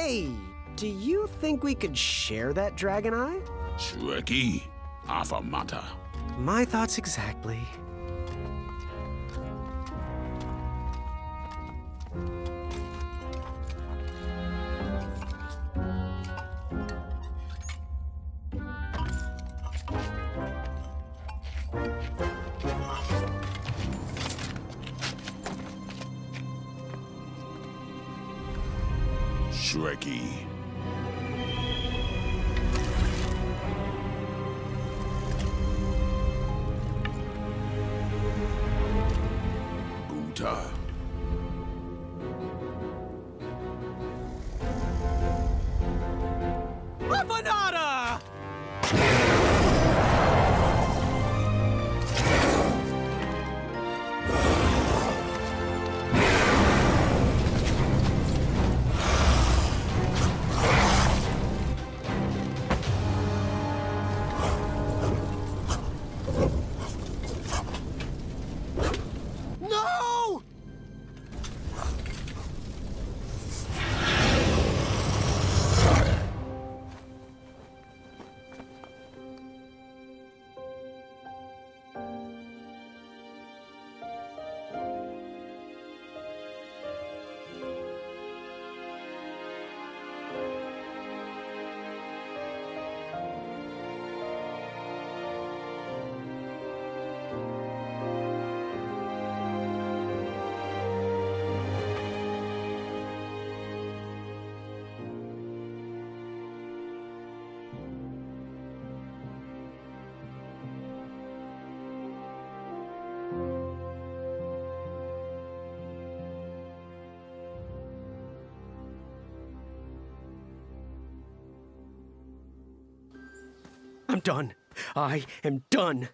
Hey, do you think we could share that dragon eye? Shrekky, Afamata. My thoughts exactly. Shrekky. Buta. Rafanada! No! I'm done. I am done.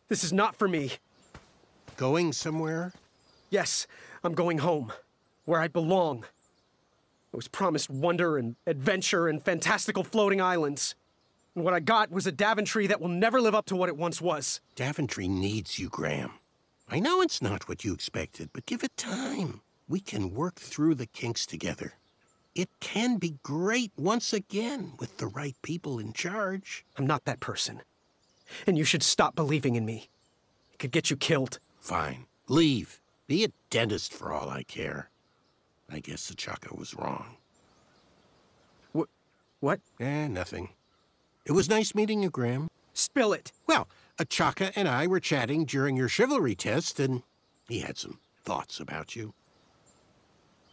This is not for me. Going somewhere? Yes, I'm going home, where I belong. I was promised wonder and adventure and fantastical floating islands. And what I got was a Daventry that will never live up to what it once was. Daventry needs you, Graham. I know it's not what you expected, but give it time. We can work through the kinks together. It can be great once again with the right people in charge. I'm not that person. And you should stop believing in me. It could get you killed. Fine. Leave. Be a dentist for all I care. I guess Achaka was wrong. What? Nothing. It was nice meeting you, Graham. Spill it. Well, Achaka and I were chatting during your chivalry test, and he had some thoughts about you.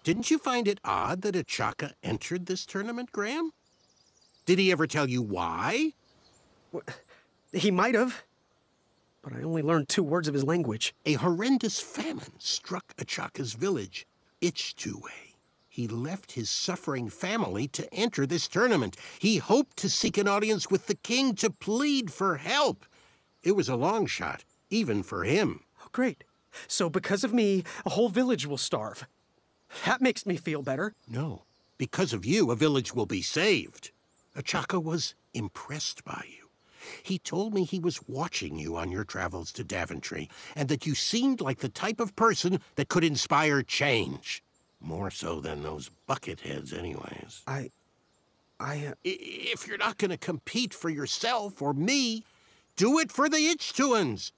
Didn't you find it odd that Achaka entered this tournament, Graham? Did he ever tell you why? He might have. But I only learned 2 words of his language. A horrendous famine struck Achaka's village, Ichtuwe. He left his suffering family to enter this tournament. He hoped to seek an audience with the king to plead for help. It was a long shot, even for him. Oh, great. So because of me, a whole village will starve. That makes me feel better. No. Because of you, a village will be saved. Achaka was impressed by you. He told me he was watching you on your travels to Daventry, and that you seemed like the type of person that could inspire change. More so than those bucketheads anyways. If you're not going to compete for yourself or me, do it for the Ichtuans.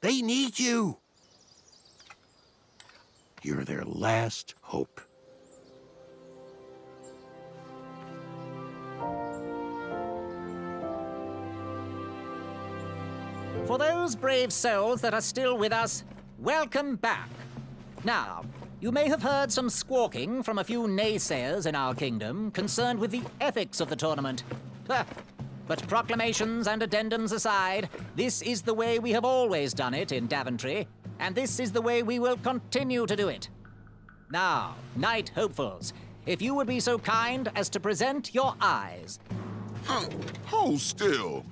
They need you. You're their last hope. For those brave souls that are still with us, welcome back. Now, you may have heard some squawking from a few naysayers in our kingdom concerned with the ethics of the tournament. But proclamations and addendums aside, this is the way we have always done it in Daventry, and this is the way we will continue to do it. Now, Knight Hopefuls, if you would be so kind as to present your eyes. Hold still.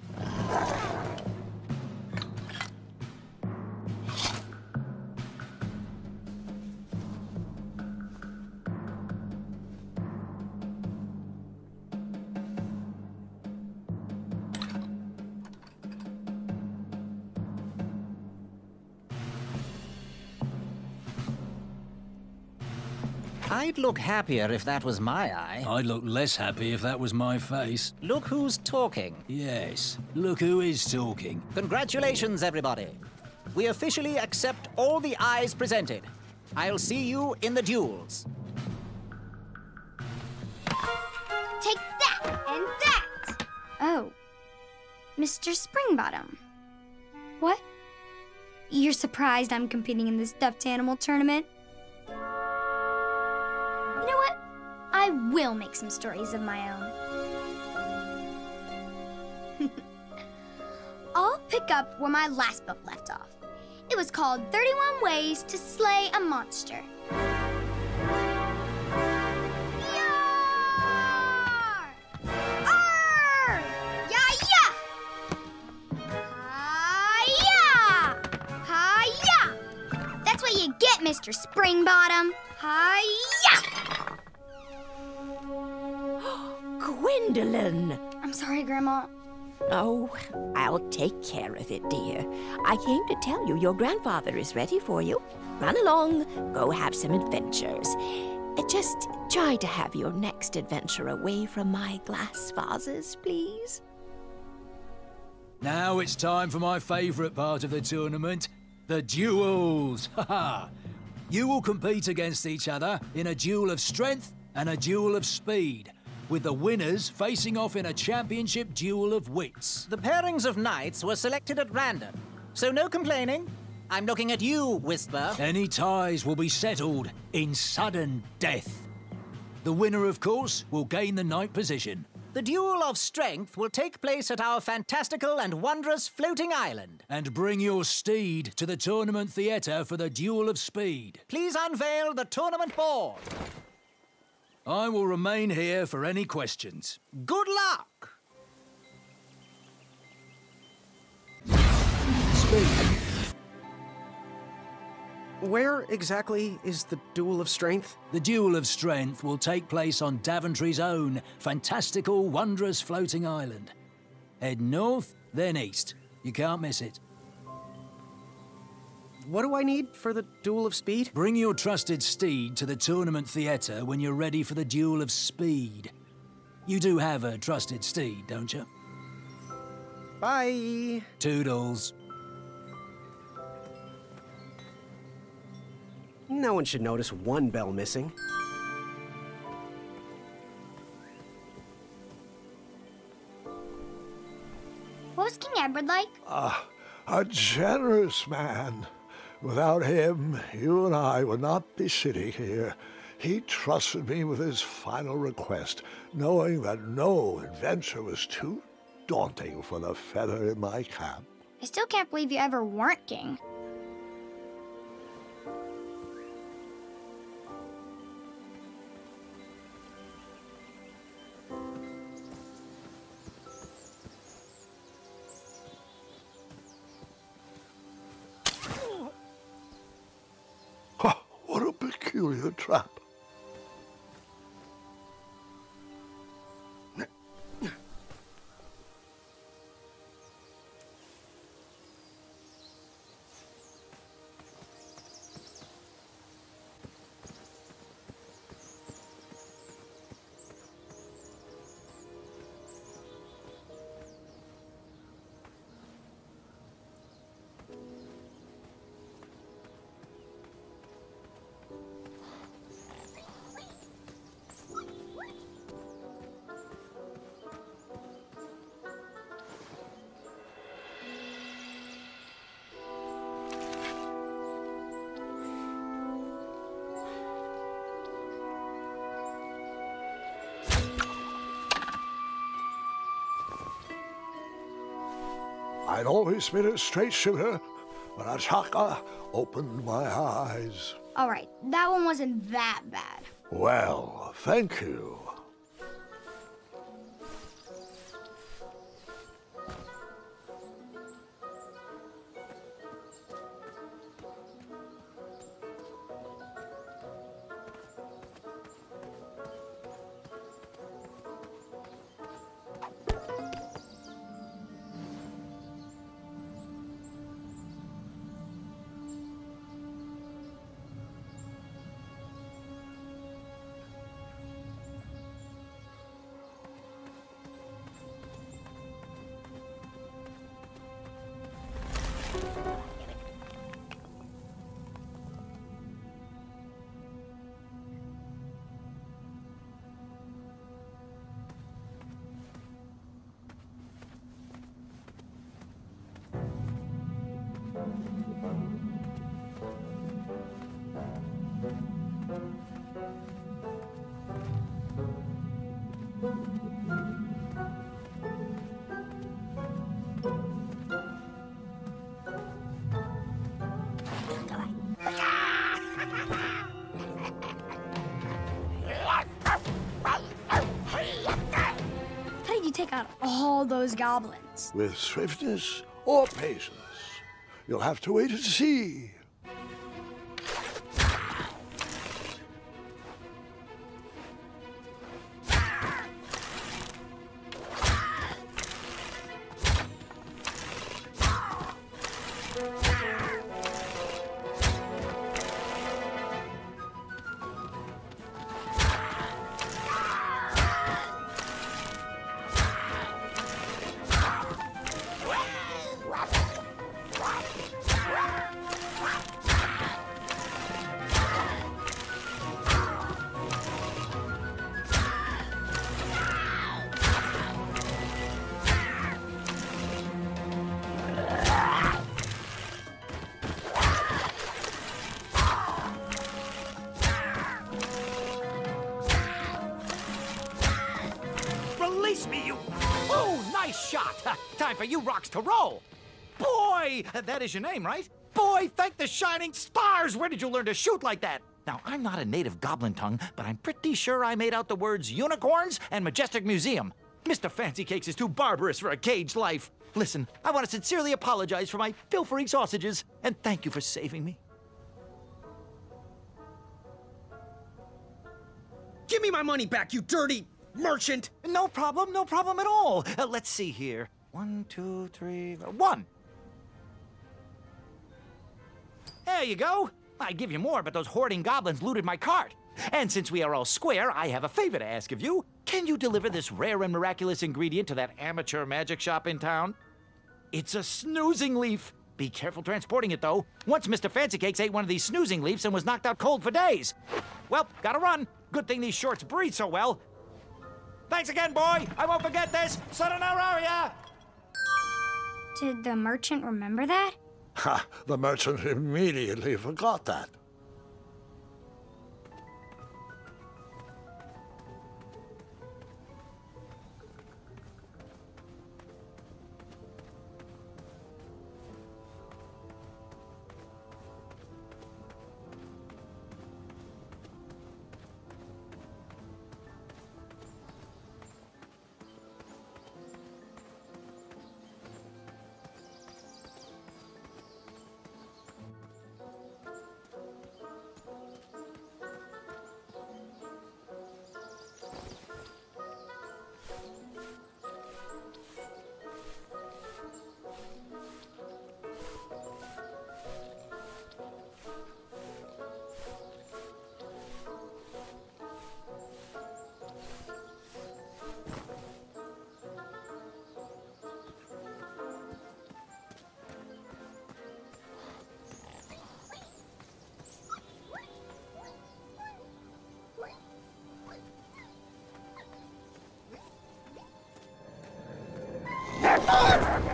I'd look happier if that was my eye. I'd look less happy if that was my face. Look who's talking. Yes, look who is talking. Congratulations, everybody. We officially accept all the eyes presented. I'll see you in the duels. Take that and that! Oh. Mr. Springbottom. What? You're surprised I'm competing in this stuffed animal tournament? You know what? I will make some stories of my own. I'll pick up where my last book left off. It was called 31 Ways to Slay a Monster. Yar! Arr! Ya-ya! Hi-ya! Hi-ya! That's what you get, Mr. Springbottom. Hi-ya! Gwendolyn! I'm sorry, Grandma. Oh, I'll take care of it, dear. I came to tell you your grandfather is ready for you. Run along, go have some adventures. Just try to have your next adventure away from my glass vases, please. Now it's time for my favourite part of the tournament, the duels. Ha! You will compete against each other in a duel of strength and a duel of speed, with the winners facing off in a championship duel of wits. The pairings of knights were selected at random, so no complaining. I'm looking at you, Whisper. Any ties will be settled in sudden death. The winner, of course, will gain the knight position. The duel of strength will take place at our fantastical and wondrous floating island. And bring your steed to the tournament theatre for the duel of speed. Please unveil the tournament board. I will remain here for any questions. Good luck! Speed. Where exactly is the Duel of Strength? The duel of strength will take place on Daventry's own fantastical, wondrous floating island. Head north, then east. You can't miss it. What do I need for the Duel of Speed? Bring your trusted steed to the tournament theatre when you're ready for the duel of speed. You do have a trusted steed, don't you? Bye. Toodles. No one should notice one bell missing. What was King Edward like? A generous man. Without him, you and I would not be sitting here. He trusted me with his final request, knowing that no adventure was too daunting for the feather in my cap. I still can't believe you ever weren't king. What a peculiar trap. I'd always been a straight shooter, but Achaka opened my eyes. All right, that one wasn't that bad. Well, thank you. How did you take out all those goblins? With swiftness or patience? You'll have to wait and see. Release me, you... Oh, nice shot! Time for you rocks to roll! Boy! That is your name, right? Boy, thank the shining stars! Where did you learn to shoot like that? Now, I'm not a native goblin tongue, but I'm pretty sure I made out the words unicorns and majestic museum. Mr. Fancy Cakes is too barbarous for a caged life. Listen, I want to sincerely apologize for my pilfering sausages, and thank you for saving me. Give me my money back, you dirty merchant! No problem at all. Let's see here. 1, 2, 3, 1. There you go. I'd give you more, but those hoarding goblins looted my cart. And since we are all square, I have a favor to ask of you. Can you deliver this rare and miraculous ingredient to that amateur magic shop in town? It's a snoozing leaf. Be careful transporting it, though. Once Mr. Fancy Cakes ate one of these snoozing leaves and was knocked out cold for days. Well, gotta run. Good thing these shorts breathe so well. Thanks again, boy. I won't forget this. Sayonara. Did the merchant remember that? Ha! The merchant immediately forgot that.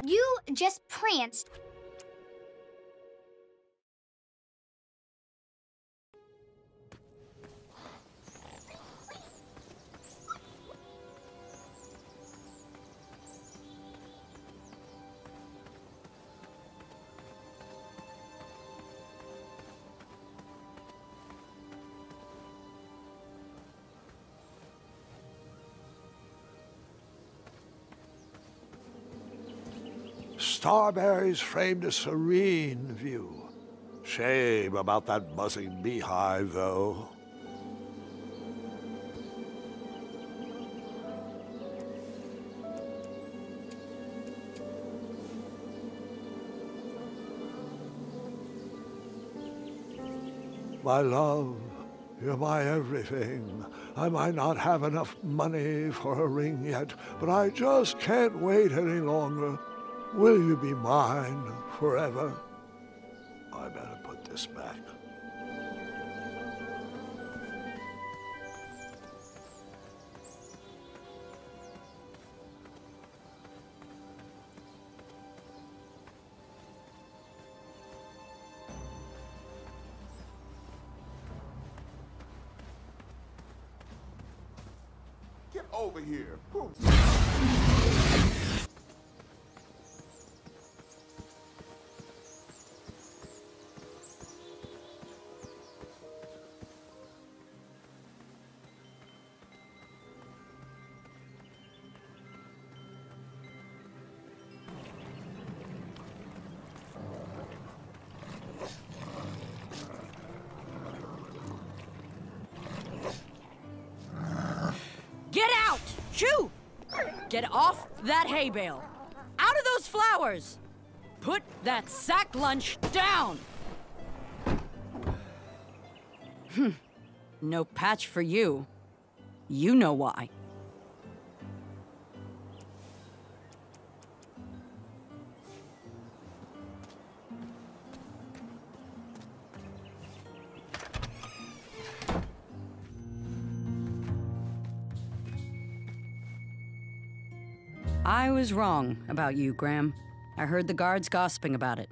You just pranced. Starberries framed a serene view. Shame about that buzzing beehive, though. My love, you're my everything. I might not have enough money for a ring yet, but I just can't wait any longer. Will you be mine forever? I better put this back. over here. Get out! Shoo! Get off that hay bale. Out of those flowers! Put that sack lunch down! No patch for you. You know why. I was wrong about you, Graham. I heard the guards gossiping about it.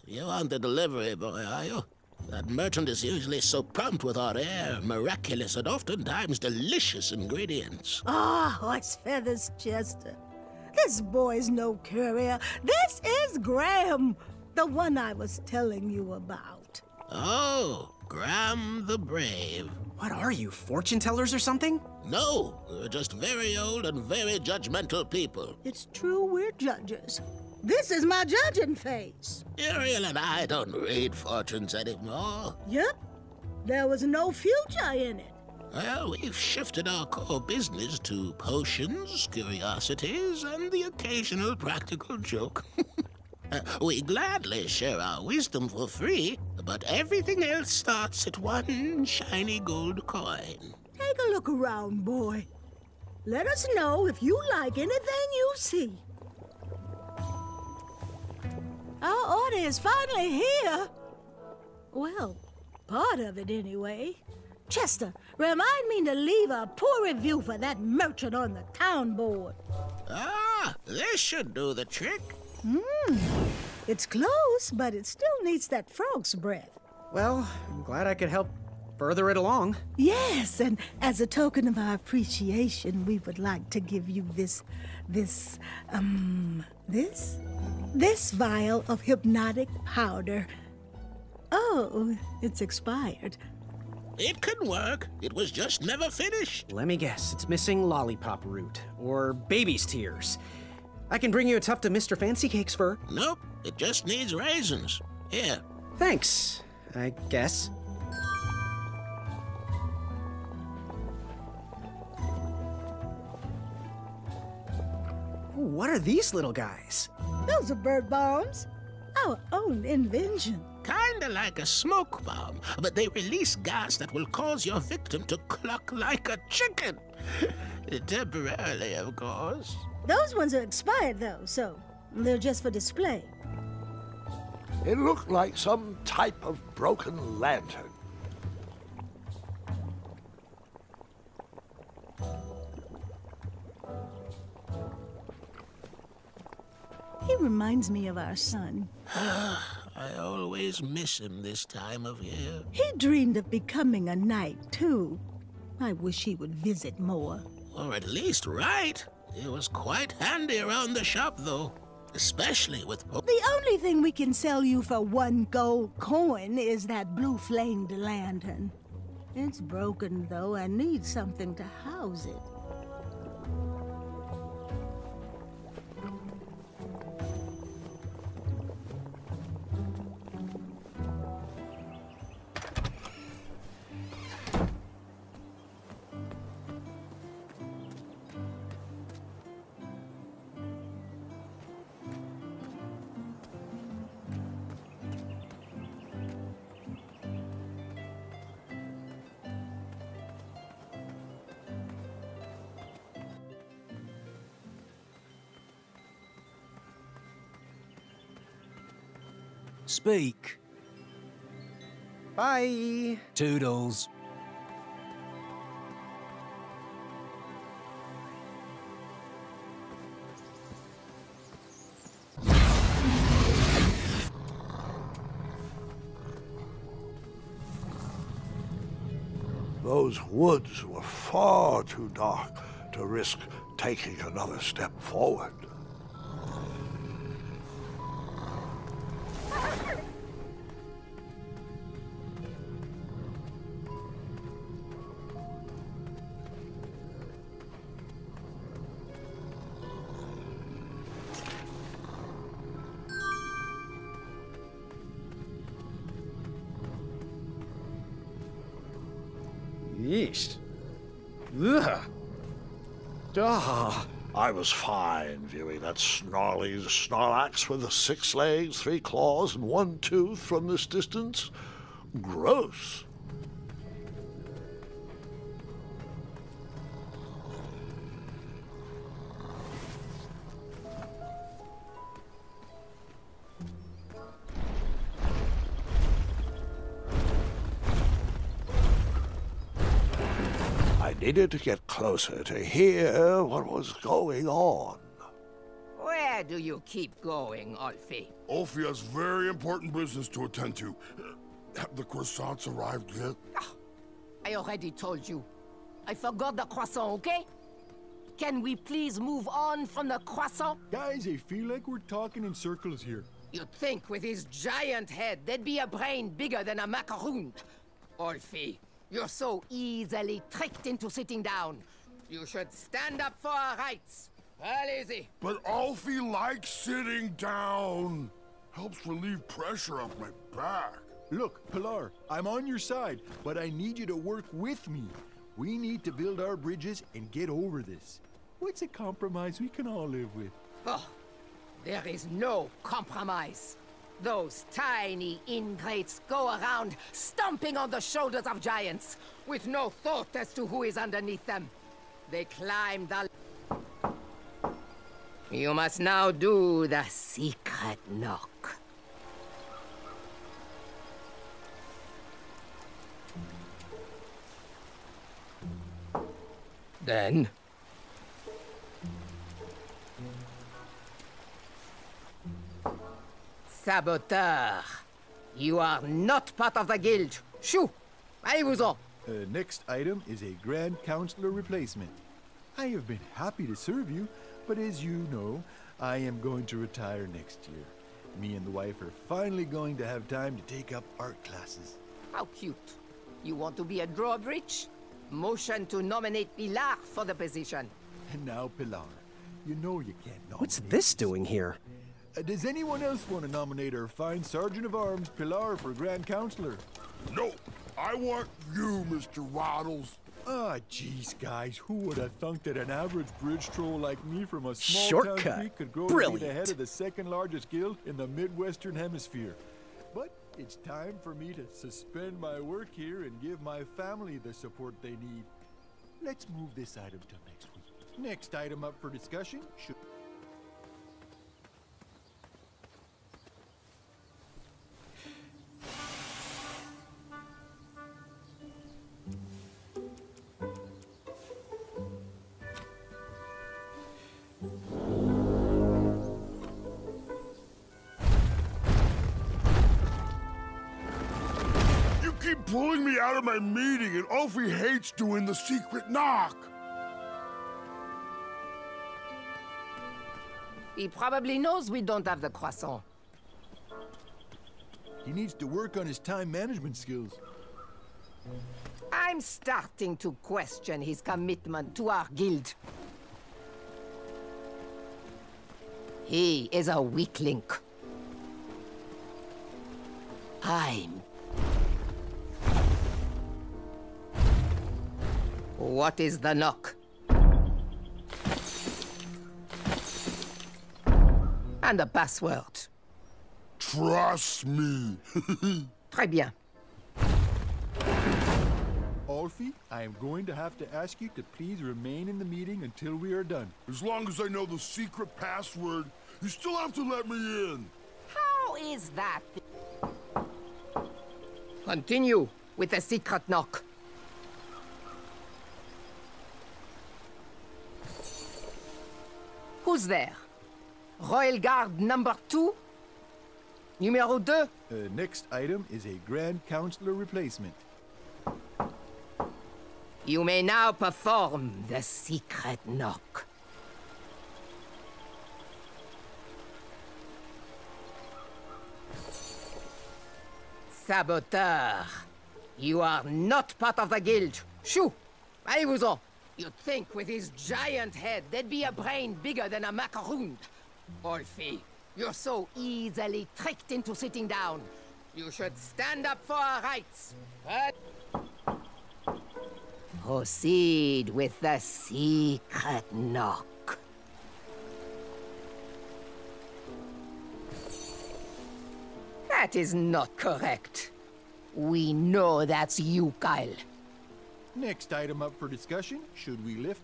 You aren't the delivery boy, are you? That merchant is usually so prompt with our rare, miraculous, and oftentimes delicious ingredients. Ah, horse feathers, Chester. This boy's no courier. This is Graham, the one I was telling you about. Oh, Graham the Brave. What are you, fortune tellers or something? No, we're just very old and very judgmental people. It's true, we're judges. This is my judging face. Ariel and I don't read fortunes anymore. Yep. There was no future in it. Well, we've shifted our core business to potions, curiosities, and the occasional practical joke. We gladly share our wisdom for free, but everything else starts at one shiny gold coin. Take a look around, boy. Let us know if you like anything you see. Our order is finally here. Well, part of it anyway. Chester, remind me to leave a poor review for that merchant on the town board. Ah, this should do the trick. It's close, but it still needs that frog's breath. Well, I'm glad I could help further it along. Yes, and as a token of our appreciation, we would like to give you this vial of hypnotic powder. Oh, it's expired. It can work. It was just never finished. Let me guess, it's missing lollipop root, or baby's tears. I can bring you a tuft of Mr. Fancy Cake's fur. Nope, it just needs raisins. Here. Thanks, I guess. Ooh, what are these little guys? Those are bird bombs. Our own invention. Kinda like a smoke bomb, but they release gas that will cause your victim to cluck like a chicken. Temporarily, of course. Those ones are expired, though, so they're just for display. It looked like some type of broken lantern. He reminds me of our son. I always miss him this time of year. He dreamed of becoming a knight, too. I wish he would visit more. Or at least write. He was quite handy around the shop, though. Especially with... The only thing we can sell you for 1 gold coin is that blue-flamed lantern. It's broken, though, and needs something to house it. Speak. Bye. Toodles. Those woods were far too dark to risk taking another step forward. Yeesh. Ugh. Ah. I was fine viewing that snarly Snorlax with 6 legs, 3 claws, and 1 tooth from this distance. Gross. I needed to get closer to hear what was going on. Where do you keep going, Alfie? Ulfie has very important business to attend to. Have the croissants arrived yet? I already told you. I forgot the croissant, okay? Can we please move on from the croissant? Guys, I feel like we're talking in circles here. You'd think with his giant head, there'd be a brain bigger than a macaroon. Alfie, you're so easily tricked into sitting down. You should stand up for our rights. Well, easy. But Alfie likes sitting down. Helps relieve pressure off my back. Look, Pilar, I'm on your side, but I need you to work with me. We need to build our bridges and get over this. What's a compromise we can all live with? Oh, there is no compromise. Those tiny ingrates go around stomping on the shoulders of giants with no thought as to who is underneath them. They climb the... You must now do the secret knock. Then... Saboteur! You are not part of the guild. Shoo! Allez-vous-en! Next item is a Grand Counselor replacement. I have been happy to serve you, but as you know, I am going to retire next year. Me and the wife are finally going to have time to take up art classes. How cute. You want to be a drawbridge? Motion to nominate Pilar for the position. And now, Pilar, you know you can't nominate. What's this doing here? Does anyone else want to nominate our fine Sergeant of Arms, Pilar, for Grand Counselor? No, I want you, Mr. Waddles. Ah, jeez, guys, who would have thunk that an average bridge troll like me from a small Shortcut. town creek could grow to be the head of the second largest guild in the Midwestern Hemisphere? But it's time for me to suspend my work here and give my family the support they need. Let's move this item till next week. Next item up for discussion should... Keep pulling me out of my meeting, and Ulfie hates doing the secret knock. He probably knows we don't have the croissant. He needs to work on his time management skills. I'm starting to question his commitment to our guild. He is a weak link. What is the knock? And the password. Trust me. Très bien. Alfie, I am going to have to ask you to please remain in the meeting until we are done. As long as I know the secret password, you still have to let me in. How is that? Continue with the secret knock. Who's there? Royal Guard number 2? Numéro 2? Next item is a Grand Counselor replacement. You may now perform the secret knock. Saboteur, you are not part of the guild. Shoo! Allez-vous-en! You'd think with his giant head, there'd be a brain bigger than a macaroon. Olfie, you're so easily tricked into sitting down. You should stand up for our rights. But proceed with the secret knock. That is not correct. We know that's you, Kyle. Next item up for discussion, should we lift?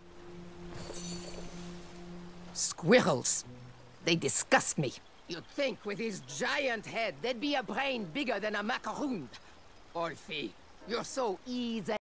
Squirrels. They disgust me. You'd think with his giant head, there'd be a brain bigger than a macaroon. Olfie, you're so easy.